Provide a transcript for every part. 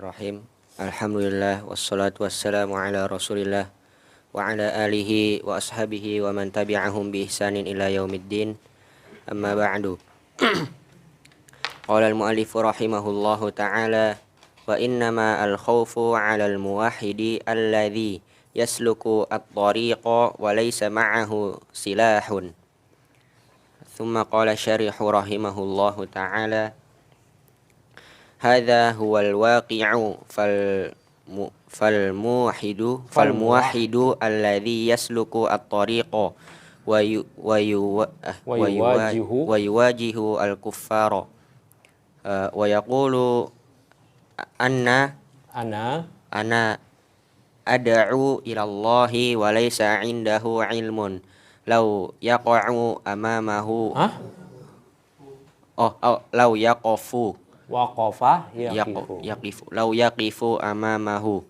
Bismillahirrahmanirrahim. Alhamdulillah wassalatu wassalamu ala Rasulillah wa ala alihi wa ashabihi wa man tabi'ahum bi ihsanin ila yaumiddin. Amma ba'du. Qala al-mu'allif rahimahullahu ta'ala wa innama al-khawfu 'ala al-muwahhidi alladhi yasluku at-tariqa wa laysa ma'ahu silahun. Thumma qala syarihu rahimahullahu ta'ala hadza huwal waqi'u falmuwahhidu alladhi yasluku at-tariqa wa yuwajihu al-kuffara wa yaqulu ana ad'u ila Allahi wa laysa 'indahu 'ilmun law yaqa'u amamahu law yaqafu Waqafa yaqifu law yaqifu amamahu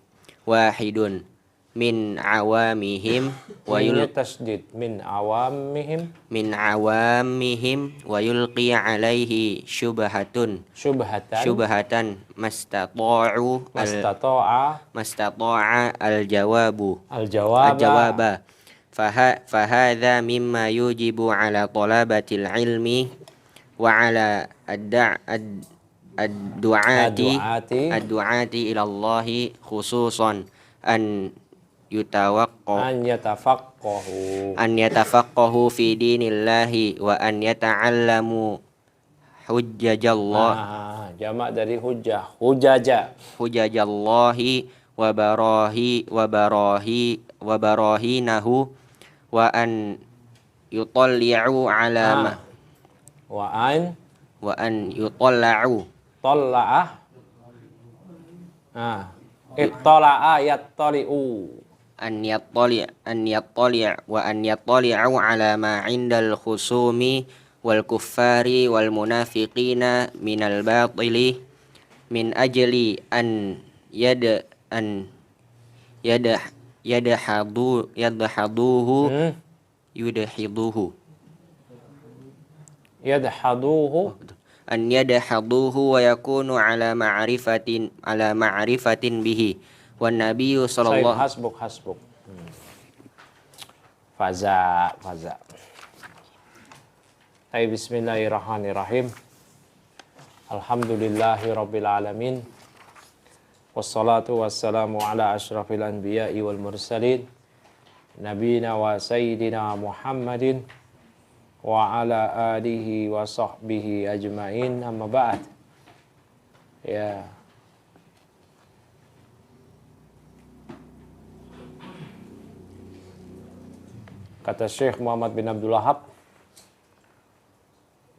wahidun min awamihim wa tasdid min awamihim wa yulqi alaihi syubhatan mastata'a al-jawaba fahadha mimma yujibu ala talabatil ilmi wa ala ad-du'ati ila Allahi khususan an yatafaqahu fi dinillahi wa an yata'allamu jamak dari hujajallahi wa barahinahu wa an yutalli'u ala ittala'a yattali'u an yattali'u ala ma 'indal khusumi wal kuffari wal munafiqina minal batili min ajli an yadhaduhu wa yakunu ala ma'rifatin bihi wan nabiyyu sallallahu hasbuk faza Bismillahirrahmanirrahim. Alhamdulillahi rabbil alamin wassalatu wassalamu ala asyrafil anbiya'i wal mursalin nabiyina wa sayyidina Muhammadin wa ala alihi wa sahbihi ajma'in, amma ba'd. Ya, kata Syekh Muhammad bin Abdul Wahhab,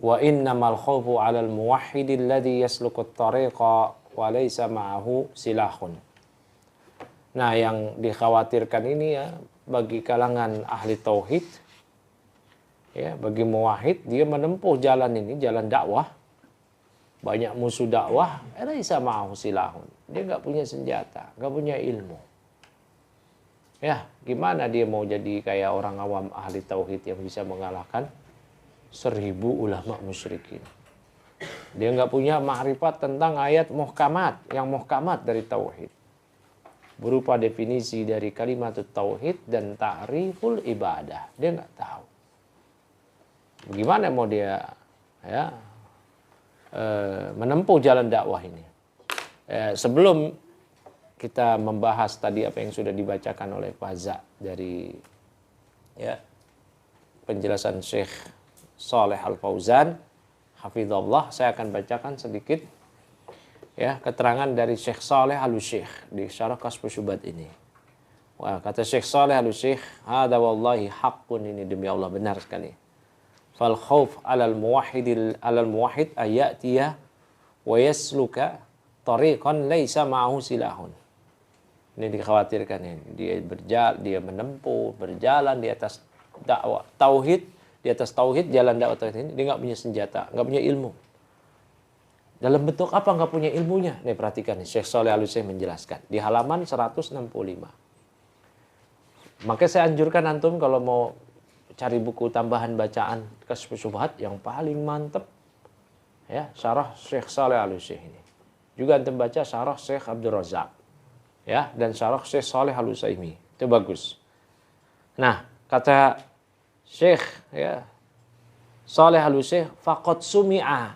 wa innamal khawfu 'alal muwahhidi alladhi yasluku at-tariqa wa laysa ma'ahu silahun. Nah, yang dikhawatirkan ini ya bagi kalangan ahli tauhid, ya, bagi muwahhid, dia menempuh jalan ini, jalan dakwah, banyak musuh dakwah, laysa ma'ahu silahun. Dia nggak punya senjata, nggak punya ilmu. Ya, gimana dia mau jadi kayak orang awam ahli tauhid yang bisa mengalahkan 1000 ulama musyrikin? Dia nggak punya ma'rifat tentang ayat muhkamat, yang muhkamat dari tauhid, berupa definisi dari kalimat tauhid dan ta'riful ibadah. Dia nggak tahu. Bagaimana mau dia menempuh jalan dakwah ini? Sebelum kita membahas tadi apa yang sudah dibacakan oleh Faza dari penjelasan Syekh Shalih Al-Fauzan hafizallah, saya akan bacakan sedikit keterangan dari Syekh Shalih Al-Syekh di Syarah Kashfus Syubhat ini. Wah, kata Syekh Shalih Al-Syekh, hada wallahi haqqun, ini demi Allah benar sekali. Fal khauf 'alal muwahhid ayatiya wa yasluka tariqan laisa ma'ahu silahun. Ini dikhawatirkan ini. Dia menempuh, berjalan di atas dakwah tauhid, di atas tauhid, jalan dakwah tauhid ini, dia nggak punya senjata, nggak punya ilmu. Dalam bentuk apa nggak punya ilmunya? Nih perhatikan, Syekh Shalih Al-Syekh menjelaskan di halaman 165. Maka saya anjurkan antum kalau mau cari buku tambahan bacaan Kashfus Syubhat yang paling mantep, ya, syarah Syekh Shalih Al-Syekh ini. Juga antum baca syarah Syekh Abdul Razak. Ya, dan syarah Syekh Shalih Al-Utsaimin. Itu bagus. Nah, kata Syekh ya Shalih Al-Utsaimin, faqad sumi'a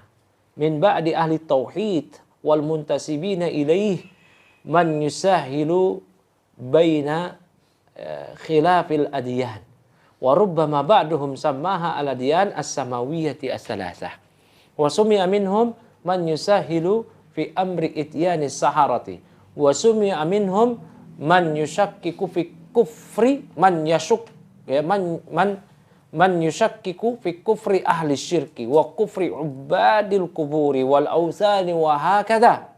min ba'di ahli tauhid wal muntasibina ilaih man yusahilu baina khilafil adyan. Wa rubbama ba'duhum sammaha al-adyan as-samawiyyati as-salasah. Wa sumi'a minhum man yusahilu fi amri ityani saharati. Wa sumi'a minhum man yushakkiku fi kufri man yashuk ya man yushakkiku fi kufri ahli syirki wa kufri ubadil kuburi wal awthani wa hakadha.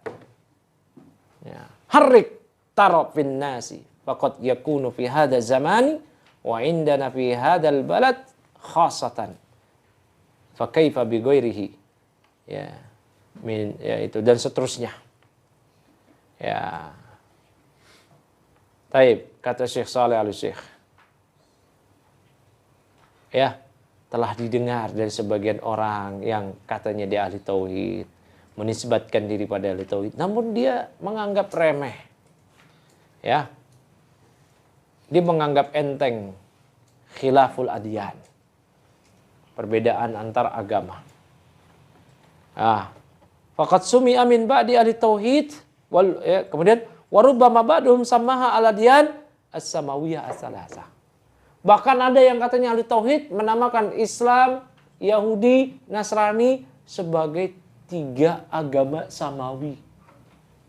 Ya. Harrik tarafin nasi faqad yakunu fi hadha zamani wa indana fi hadzal balad khassatan fa kaifa bi ghairihi ya min ya itu dan seterusnya ya. Taib, kata Syekh Shalih Al-Syekh ya, telah didengar dari sebagian orang yang katanya dia ahli tauhid, menisbatkan diri pada ahli tauhid, namun dia menganggap remeh ya. Dia menganggap enteng khilaful adyan, perbedaan antar agama. Faqad sumi'a min ba'di ahli tauhid wal ya, kemudian warubbama ba'dhum samaha al adyan as-samawiyah as-salasah. Bahkan ada yang katanya ahli tauhid menamakan Islam, Yahudi, Nasrani sebagai 3 agama samawi.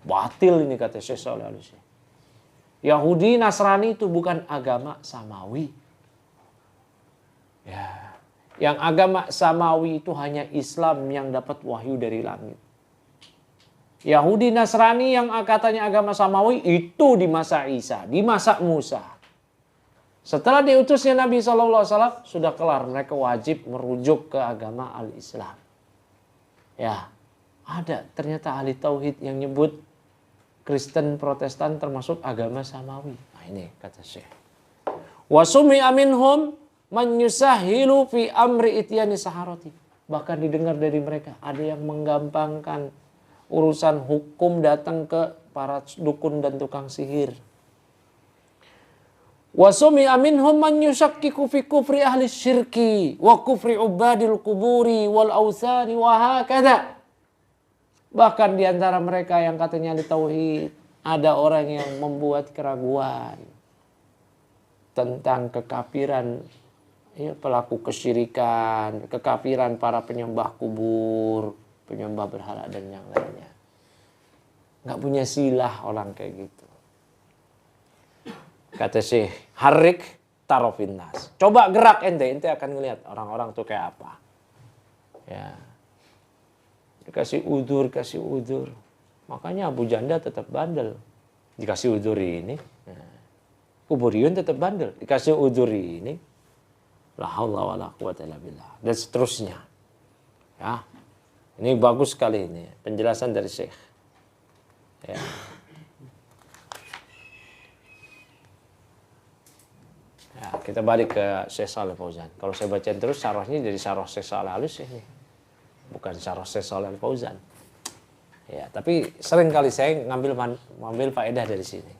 Batil ini kata Syekh Shalih Al-Utsaimin. Yahudi, Nasrani itu bukan agama samawi. Ya, yang agama samawi itu hanya Islam yang dapat wahyu dari langit. Yahudi, Nasrani yang katanya agama samawi itu di masa Isa, di masa Musa. Setelah diutusnya Nabi SAW sudah kelar, mereka wajib merujuk ke agama al-Islam. Ya, ada ternyata ahli tauhid yang nyebut Kristen Protestan termasuk agama samawi. Nah ini kata Syekh. Wa sumi'a minhum man yusahilu fi amri ityani saharati. Bahkan didengar dari mereka ada yang menggampangkan urusan hukum datang ke para dukun dan tukang sihir. Wa sumi'a minhum man yushakkiku fi kufri ahli syirki wa kufri ubadil kuburi wal awthani wa hakadha. Bahkan di antara mereka yang katanya ahli tauhid, ada orang yang membuat keraguan tentang kekafiran ya, pelaku kesyirikan, kekafiran para penyembah kubur, penyembah berhala dan yang lainnya. Nggak punya silah orang kayak gitu. Kata Syekh, harik tarofin nas. Coba gerak ente akan ngelihat orang-orang tuh kayak apa. Ya. Dikasih udur. Makanya Abu Janda tetap bandel. Dikasih udur ini. Nah, Kuburiyun tetap bandel. Dikasih udur ini. La haula wa la quwata illa billah. Dan seterusnya. Ya. Ini bagus sekali ini. Penjelasan dari Syekh. Ya. Ya, kita balik ke Syekh Shalih Fauzan. Kalau saya bacain terus syarahnya jadi syarah Syekh Shalih Al-Utsaimin. Bukan syarah Syekh Shalih Al-Fauzan. Ya, tapi sering kali saya ngambil faedah dari sini.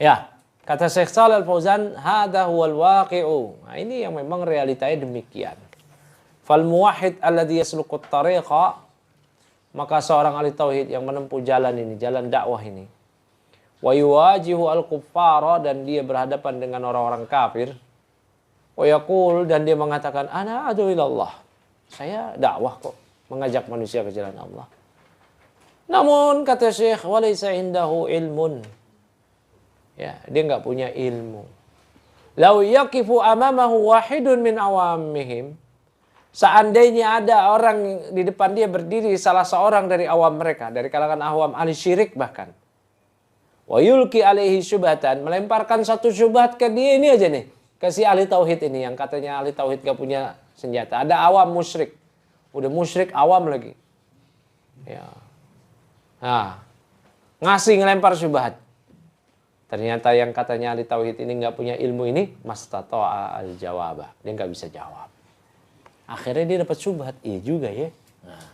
Ya, kata Syekh Shalih Al-Fauzan, hadza huwal waqi'u. Nah, ini yang memang realitanya demikian. Fal muwahhid alladhi yasluqut tariqa, maka seorang ahli tauhid yang menempuh jalan ini, jalan dakwah ini. Wa yuwajihu al-kuffara, dan dia berhadapan dengan orang-orang kafir. Wa yaqul, dan dia mengatakan ana adu ilallah. Saya dakwah kok, mengajak manusia ke jalan Allah. Namun kata Syekh, walaysa indahu ilmun. Ya, dia enggak punya ilmu. Lau yaqifu amamahu wahidun min awamihim. Seandainya ada orang di depan dia berdiri, salah seorang dari awam mereka, dari kalangan awam ahli syirik bahkan. Wa yulki alaihi syubhatan, melemparkan satu syubhat ke dia ini aja nih. Ke si ahli tauhid ini yang katanya ahli tauhid gak punya senjata. Ada awam musyrik. Udah musyrik awam lagi. Ya. Nah, ngasih ngelempar syubhat. Ternyata yang katanya ahli tauhid ini nggak punya ilmu ini, mastata'a al-jawaba. Dia nggak bisa jawab. Akhirnya dia dapat syubhat. Iya juga ya. Nah.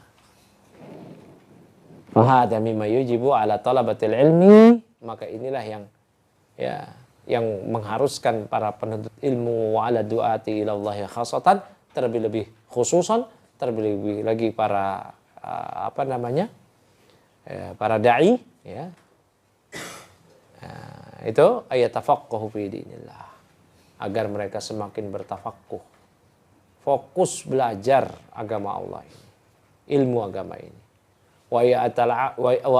Fahadha mimma yujibu ala talabatil ilmi, maka inilah yang mengharuskan para penuntut ilmu wa ala du'ati ila Allah khasatan, terlebih-lebih khususan, terlebih-lebih lagi para para dai, ya. Itu ayatafaqahu fi dinillah, agar mereka semakin bertafaqquh, fokus belajar agama Allah ini, ilmu agama ini. Wa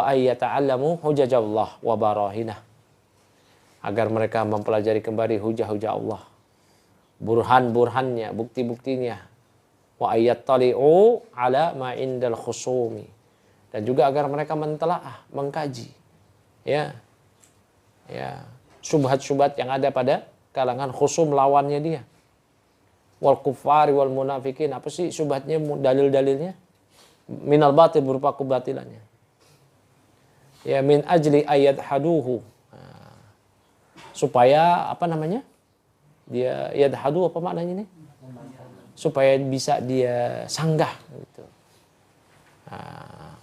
ayata'allamu hujajallah wa barahinah, agar mereka mempelajari kembali hujah-hujah Allah, burhan-burhannya, bukti-buktinya. Wa ayattali'u ala ma indal khusumi, dan juga agar mereka mentelaah, mengkaji, ya syubhat-syubhat yang ada pada kalangan khusum lawannya dia. Wal kufari wal munafikin, apa sih syubhatnya, dalil-dalilnya? Minal batil, berupa kebatilannya. Ya, min ajli ayat haduhu, supaya dia yadhadu, apa maknanya ini? Supaya bisa dia sanggah gitu.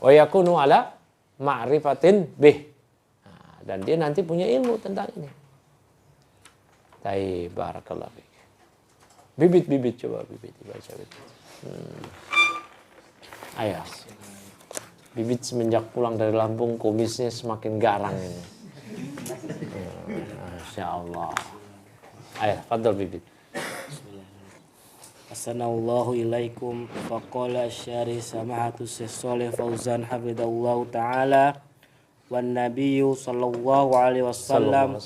Wa yakunu ala ma'rifatin bih, dan dia nanti punya ilmu tentang ini. Taib, barakallahu fiik. Bibit coba dibaca bibit. Ayo. Bibit semenjak pulang dari Lampung kumisnya semakin garang ini. Masya Allah. Ayo, fadhal bibit. Assalamualaikum ilaikum. Faqala syarih samahatu Syekh Shalih Fauzan hafidhahullahu ta'ala, wan nabiyyu sallallahu alaihi wasallam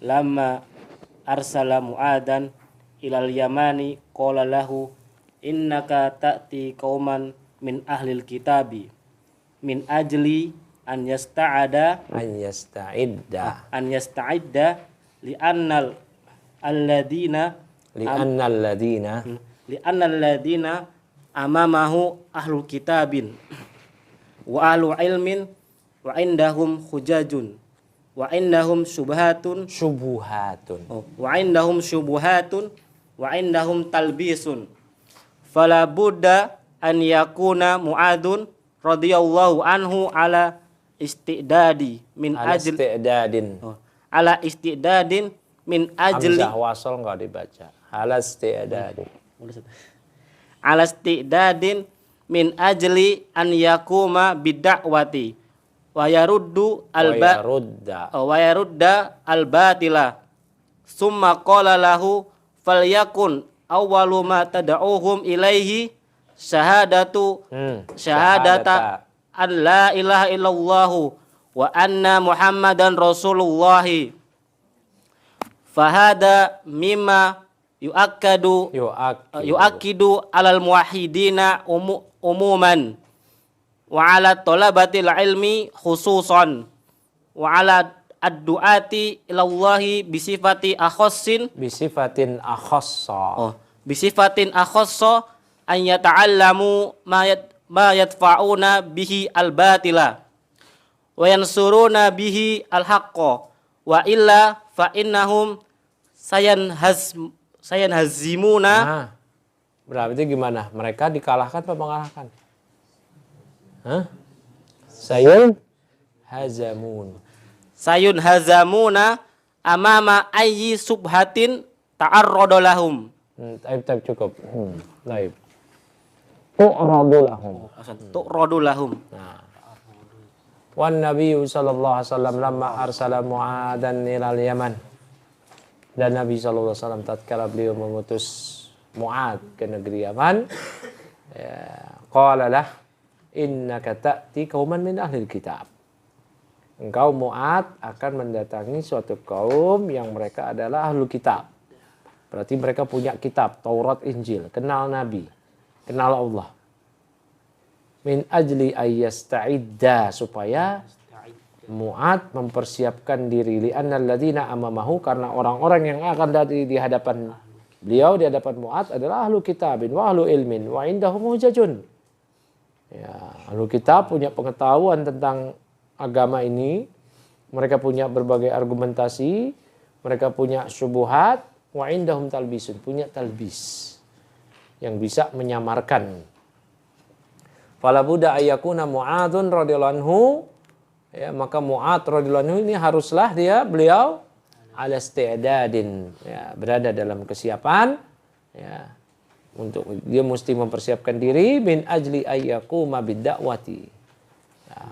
lamma arsala Mu'adan ilal Yamani qala lahu innaka ta'ti qauman min ahlil kitabi min ajli an yasta'idda li'annal ladina amamahu ahlul kitabin wa ahlu ilmin wa indahum hujajun wa indahum syubhatun wa indahum talbisun, fala budda an yakuna Mu'adun radhiyallahu anhu ala istidadin min ajli hamzah wasal enggak dibaca, ala istidadin min ajli an yakuma bidda'wati wa yarudda al-batila, summa qala lahu falyakun awwalu ma tad'uhum ilaihi syahadata an la ilaha illallah wa anna Muhammadan Rasulullah. Fahada mimma yu'akkidu alal muwahhidina umuman wa ala talabatil ilmi khususan wa ala ad-du'ati ilallahi bisifatin akhassa an yata'allamu ma yadfa'una bihi al-batila wa yansuruna bihi al-haqqa wa illa fa innahum sayanhazimuna. Berarti gimana? Mereka dikalahkan atau mengalahkan? Sayun hazamuna amama ayyi subhatin ta'arrada lahum. Taib cukup. Taib. Tu'radu lahum. Nah. Wan Nabi sallallahu alaihi wasallam lamma arsala Mu'adan ilal Yaman. Dan Nabi sallallahu alaihi wasallam tatkala beliau mengutus Mu'ad ke negeri Yaman, qala lah innaka ta'ti qauman min ahlil kitab. Engkau Mu'ad akan mendatangi suatu kaum yang mereka adalah ahlul kitab. Berarti mereka punya kitab, Taurat, Injil, kenal Nabi, kenal Allah. Min ajli ayyasta'idda, supaya Mu'ad mempersiapkan diri, li'annal ladzina amamahu, karena orang-orang yang akan di hadapan beliau, di hadapan Mu'ad adalah ahlu kitabin wa ahlu ilmin wa indahum hujajun. Ya, ahlu kitab punya pengetahuan tentang agama ini, mereka punya berbagai argumentasi, mereka punya syubuhat, wa indahum talbisun, punya talbis yang bisa menyamarkan. Fala budda ayyakuna Mu'adzun radhiyallahu anhu, ya, maka Mu'adz radhiyallahu anhu ini haruslah beliau ala isti'dadin, ya, berada dalam kesiapan, ya, untuk dia mesti mempersiapkan diri min ajli ayyakuma bidda'wati, ya,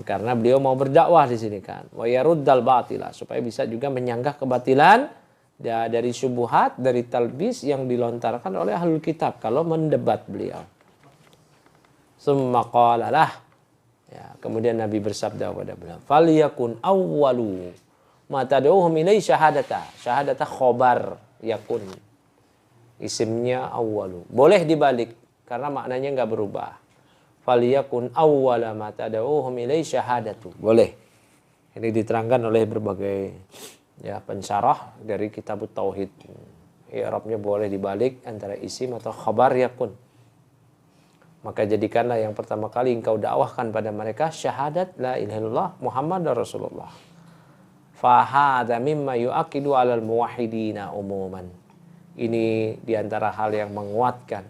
karena beliau mau berdakwah di sini kan, wa yaruddal batila, supaya bisa juga menyanggah kebatilan ya, dari syubhat, dari talbis yang dilontarkan oleh ahlul kitab kalau mendebat beliau. Summa qala lah, ya, kemudian Nabi bersabda kepada beliau, "Falyakun awwalu ma tad'uhum ilai syahadata khobar yakun." Isimnya awwalu. Boleh dibalik karena maknanya enggak berubah. Falyakun awwala ma tad'uhum ilai syahadatu. Boleh. Ini diterangkan oleh berbagai ya pensyarah dari kitab tauhid. I'rabnya boleh dibalik antara isim atau khabar yakun. Maka jadikanlah yang pertama kali engkau dakwahkan pada mereka syahadat la ilaha illallah Muhammadar Rasulullah. Fa hadza mimma yu'aqidu 'alal muwahhidina umuman. Ini diantara hal yang menguatkan,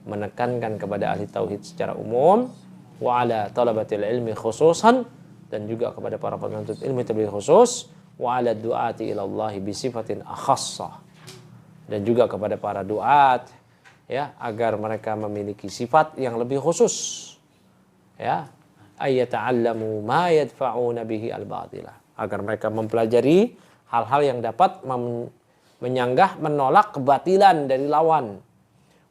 menekankan kepada ahli tauhid secara umum, wa 'ala talabatil ilmi khususan, dan juga kepada para penuntut ilmu terlebih khusus, wa 'ala du'ati ila Allah bi sifatin akhassa, dan juga kepada para duat, ya, agar mereka memiliki sifat yang lebih khusus, ya, ayyata'allamu ma yadfa'una bihi al-batila, agar mereka mempelajari hal-hal yang dapat menyanggah, menolak kebatilan dari lawan.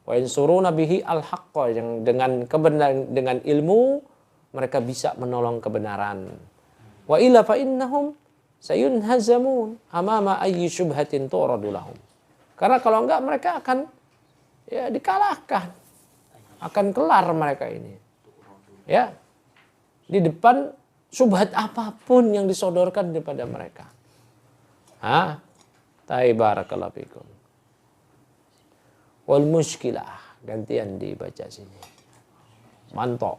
Wa yansuruna bihi al-haqqa, yang dengan kebenaran, dengan ilmu mereka bisa menolong kebenaran. Wa illa fa innahum sayunhazamun amama ayyi syubhatin turadu lahum. Karena kalau enggak mereka akan ya dikalahkan, akan kelar mereka ini, ya, di depan syubhat apapun yang disodorkan kepada mereka. Barakallahu fikum. Wal muskilah, gantian dibaca sini. Mantok.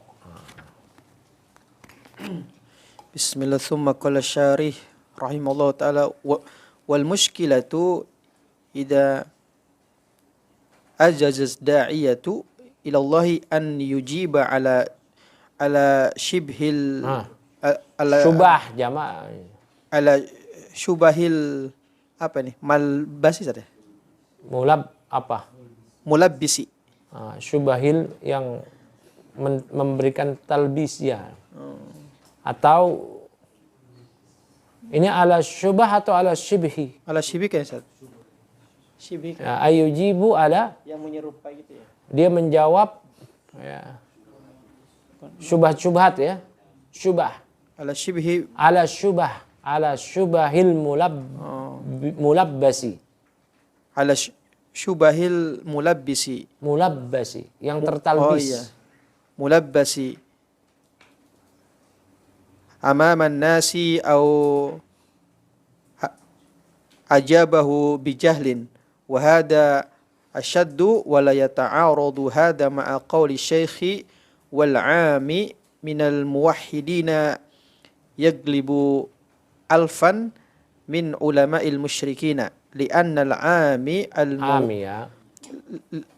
Bismillah, thumma qala syarih rahimallahu ta'ala, wal muskilatu idza ajaz da'iyatu ila Allah an yujiba ala shibhil ala Syubah jama' ala syubahil apa nih malbasi saja mulab apa? mulabbisi Syubahil yang memberikan talbis ya. Atau ini ala syubah atau ala shibhi? ala shibhi kan Ustaz? Shibhi Ya, ayujibu ala, yang menyerupai gitu ya. dia menjawab ya, syubhat ya, syubah ala shibhi ala syubah, ala syubahil mulabbasi, ala syubahil mulabbisi yang tertalbis. iya. Mulabbasi amaman nasi au ajabahu bijahlin wa hada ashaddu wa la yata'aradu hada ma'a qawli syaikhi wal 'ami minal muwahhidina yaglibu alfan min ulama'il musyrikina li'anna al-'ami ya.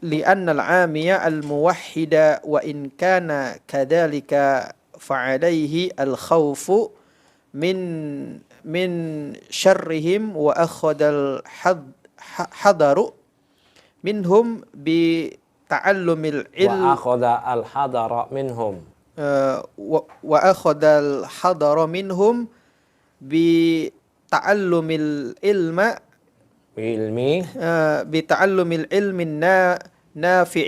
لأن العامي الموحد وإن كان كذلك فعليه الخوف من شرهم وأخذ الحذر منهم بتعلم العلم وأخذ الحذر منهم بتعلم العلم بتعلم العلم النافع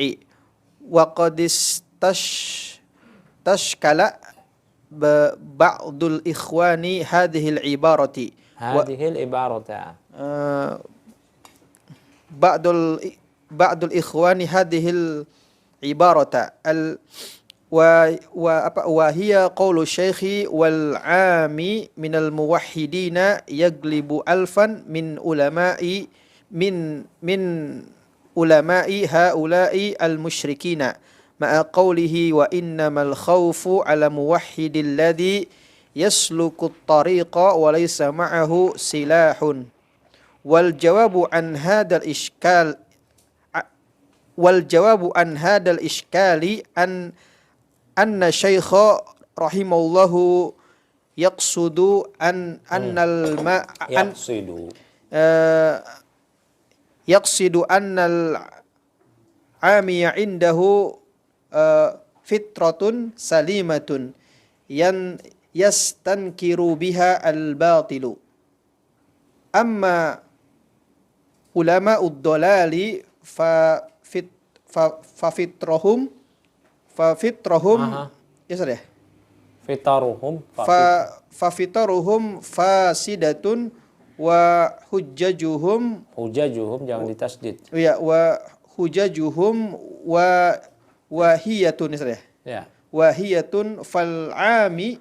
وقد استشكل بعض الإخوان هذه العبارة بعض الإخوان هذه العبارة وهي قول الشيخ والعام من الموحدين يغلب ألفا من علماء هؤلاء المشركين مع قوله وإنما الخوف على موحد الذي يسلك الطريق وليس معه سلاح والجواب عن هذا الإشكال anna syaikha rahimahullahu yaqsudu annal Yaqsidu. yaqsidu annal amiya indahu fitratun salimatun yastankiru biha al-batilu. Amma ulama'ud dolali fafitrahum ya sudah. Fafitaruhum fasidatun wa hujjajuhum jangan ditasdid. Ya, wa hujjajuhum wa wahiyatun ya sudah. Ya. Wahiyatun fal ami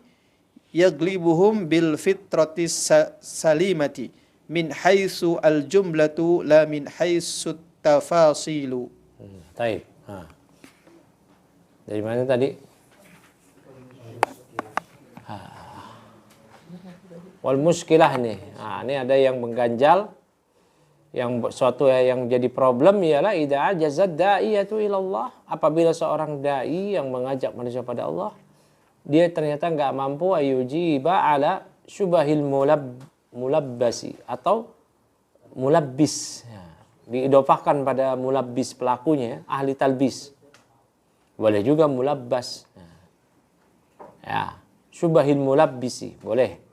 yaglibuhum bil fitrati salimati min haitsu al jumlatu la min haitsu tafasilu. Taib. Dari mana tadi? Wal muskilah nih. Ini ada yang mengganjal, yang suatu yang jadi problem ialah idza ajazad da'iyatu ilallah, apabila seorang dai yang mengajak manusia pada Allah, dia ternyata enggak mampu ayujiba ala syubahil mulabbasi atau mulabbis. Diidofahkan pada mulabbis pelakunya, ahli talbis. Boleh juga mulabbas. Ya, syubahil mulabbisi, boleh.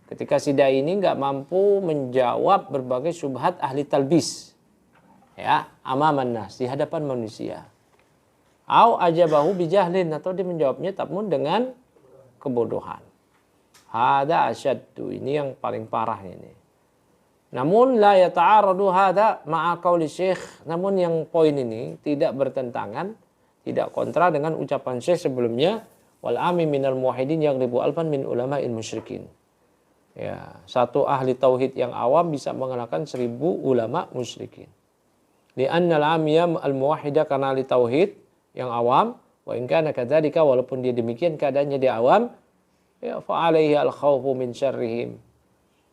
Ketika si dai ini enggak mampu menjawab berbagai syubhat ahli talbis. Ya, amaman nas, di hadapan manusia. Au ajabahu bijahlin, atau dia menjawabnya namun dengan kebodohan. Hada asyaddu, ini yang paling parah ini. Namun la yata'aradu hada ma'a qauli syekh, namun yang poin ini tidak bertentangan, tidak kontra dengan ucapan syekh sebelumnya, wal ami minal muwahhidin yaghlibu alfan min ulama'il musyrikin. Ya, satu ahli tauhid yang awam bisa mengalahkan 1000 ulama musyrikin. Li'anna al-amiyya al-muwahhida, karena ahli tauhid yang awam, wa in kana kadzalika, walaupun dia demikian keadaannya dia awam, ya fa alaihi al-khawfu min syarrihim.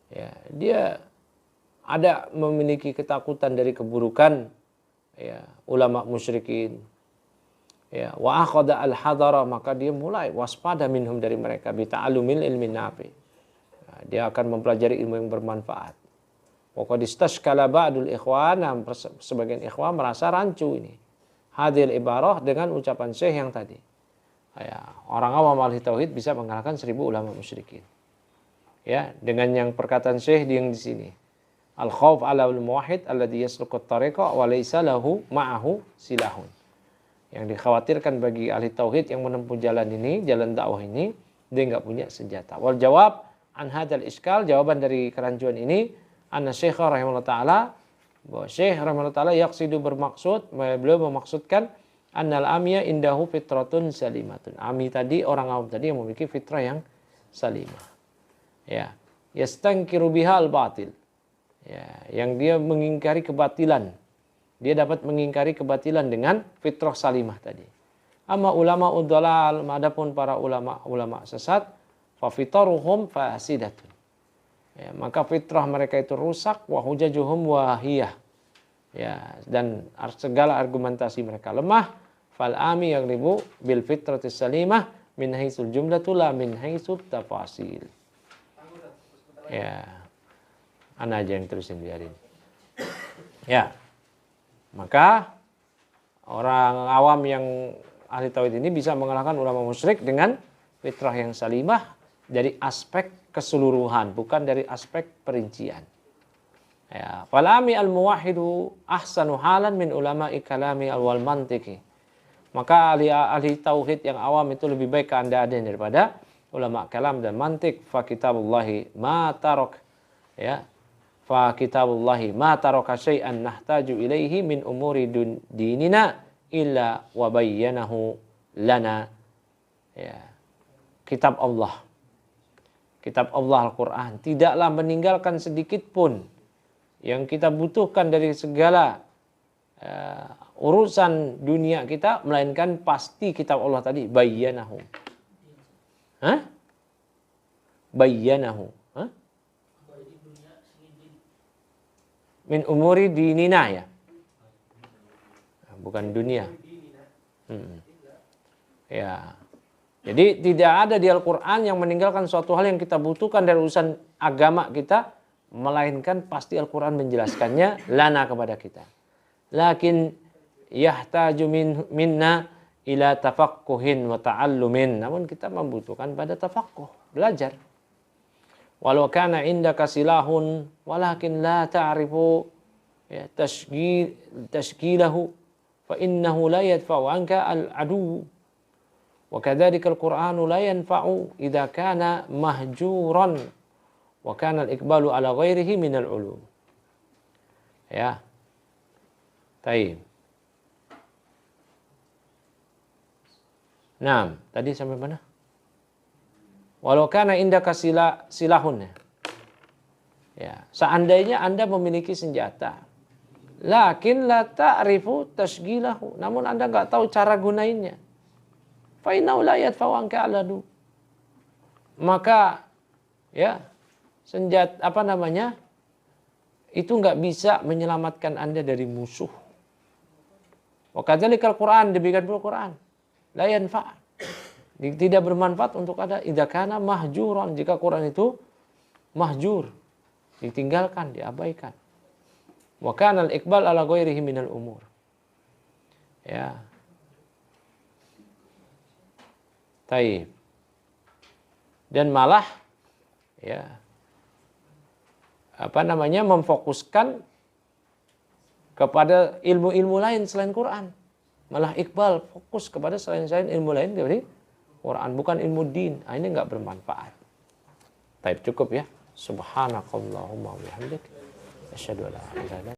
Ya, dia ada memiliki ketakutan dari keburukan ya ulama musyrikin. Ya, wa akhadha al-hadara, maka dia mulai waspada minhum, dari mereka, bi ta'allumil ilmi nafi. Dia akan mempelajari ilmu yang bermanfaat. Waqad istashkala ba'dul ikhwan, sebagian ikhwan merasa rancu ini. Hadil ibarah dengan ucapan syekh yang tadi. Ya, orang awam ahli tauhid bisa mengalahkan 1000 ulama musyrikin. Ya, dengan yang perkataan syekh yang di sini. Al khauf 'ala al-muwahhid alladhi yasluku at-tariqa wa laysa lahu ma'ahu silahun. Yang dikhawatirkan bagi ahli tauhid yang menempuh jalan ini, jalan dakwah ini, dia enggak punya senjata. Wal jawab an hadzal iskal, jawaban dari kerancuan ini, anna syekh rahimahullah taala, bahwa syekh rahimahullah taala yaqsidu, bermaksud, beliau memaksudkan annal amiyya indahu fitratun salimatun. Ami tadi, orang awam tadi yang memiliki fitrah yang salimah. Ya, yastankiru biha al-batil. Ya, yang dia mengingkari kebatilan. Dia dapat mengingkari kebatilan dengan fitrah salimah tadi. Amma ulama udhalal, adapun para ulama sesat, fafitaruhum fasidatun. Ya, maka fitrah mereka itu rusak, wa hujajuhum wahiyah. Ya, dan segala argumentasi mereka lemah. Fal ami yaghlibu bil fitratis salimah min haitsul jumlatu la min haitsul tafasil. Ya. Ana aja yang terusin, biarin. Ya. Maka orang awam yang ahli tauhid ini bisa mengalahkan ulama musyrik dengan fitrah yang salimah dari aspek keseluruhan, bukan dari aspek perincian. Ya, falami al-muwahhidu ahsanu halan min ulama'i kalami wal mantiki. Maka ahli tauhid yang awam itu lebih baik keadaan daripada ulama kalam dan mantik. Fa kitabullahi ma tarak, ya, fa kitabullahi ma taraka syai'an nahtaju ilaihi min umuri dinina illa wa bayyanahu lana. Ya, kitab Allah, kitab Allah Al-Quran tidaklah meninggalkan sedikit pun yang kita butuhkan dari segala urusan dunia kita, melainkan pasti kitab Allah tadi bayyanahu. Bayyanahu. Min umuri dinina, ya. Bukan dunia. Ya. Jadi tidak ada di Al-Quran yang meninggalkan suatu hal yang kita butuhkan dari urusan agama kita, melainkan pasti Al-Quran menjelaskannya lana kepada kita. Lakin yahtaju minna ila tafaqquhin wa ta'allumin. Namun kita membutuhkan pada tafaqquh, belajar. Walau kana indaka silahun walakin la ta'rifu ya, tashkilahu fa innahu la yadfa'u anka al-adu. Wa kadzalika al-Qur'anu la yanfa'u idza kana mahjuran wa kana al-iqbalu ala ghairihi min al-ulum. Ya. Baik. Nah, tadi sampai mana? Walau kana indaka silahun. Ya, seandainya Anda memiliki senjata, lakin la ta'rifu tashgilahu, namun Anda enggak tahu cara gunainnya. Fa innahu la yadfa'u anka aladu. Maka ya, senjata itu enggak bisa menyelamatkan Anda dari musuh. Wa kadzalikal Qur'an, demikian pula Quran. La yanfa'. Tidak bermanfaat untuk Anda idza kana mahjuran, jika Quran itu mahjur, ditinggalkan, diabaikan. Wa kana al-iqbal ala ghairihi minal umur. Ya. Taib. Dan malah ya memfokuskan kepada ilmu-ilmu lain selain Quran. Malah iqbal fokus kepada selain ilmu lain dari Quran, bukan ilmu din. Ini enggak bermanfaat. Taib, cukup ya. Subhanakallahumma wa bihamdik asyhadu an la ilaha illa anta